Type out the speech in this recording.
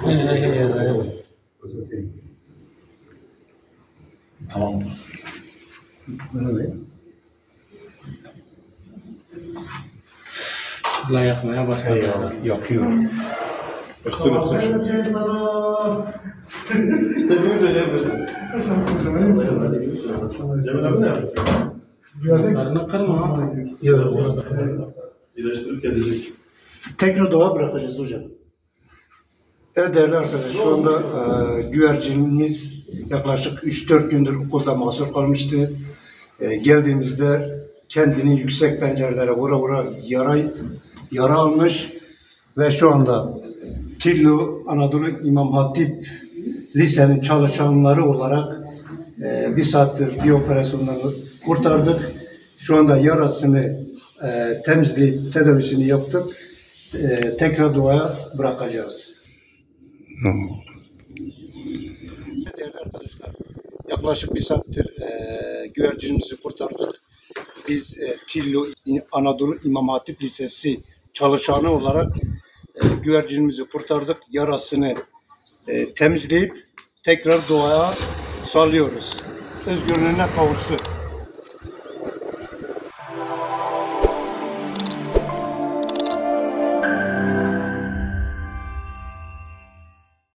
Evet. Tamam. Allah yakmaya başladı. Yakıyor. Yaksın. İstediğini söyleyebilirsin. Cemil abi ne yapıyor? Karnı kırma. Yok orada. İyileştirip gelecek. Tekrar doğa bırakacağız hocam. Evet değerli arkadaşlar, şu anda güvercinimiz yaklaşık 3-4 gündür okulda mahsur kalmıştı. Geldiğimizde kendini yüksek pencerelere vura vura yara almış ve şu anda Tillo Anadolu İmam Hatip Lise'nin çalışanları olarak bir saattir bir operasyondan kurtardık. Şu anda yarasını temizleyip tedavisini yaptık. Tekrar doğaya bırakacağız. Değerli arkadaşlar, yaklaşık bir saattir güvercinimizi kurtardık. Biz Tillo Anadolu İmam Hatip Lisesi çalışanı olarak güvercinimizi kurtardık. Yarasını temizleyip tekrar doğaya salıyoruz. Özgürlüğüne kavuşsun.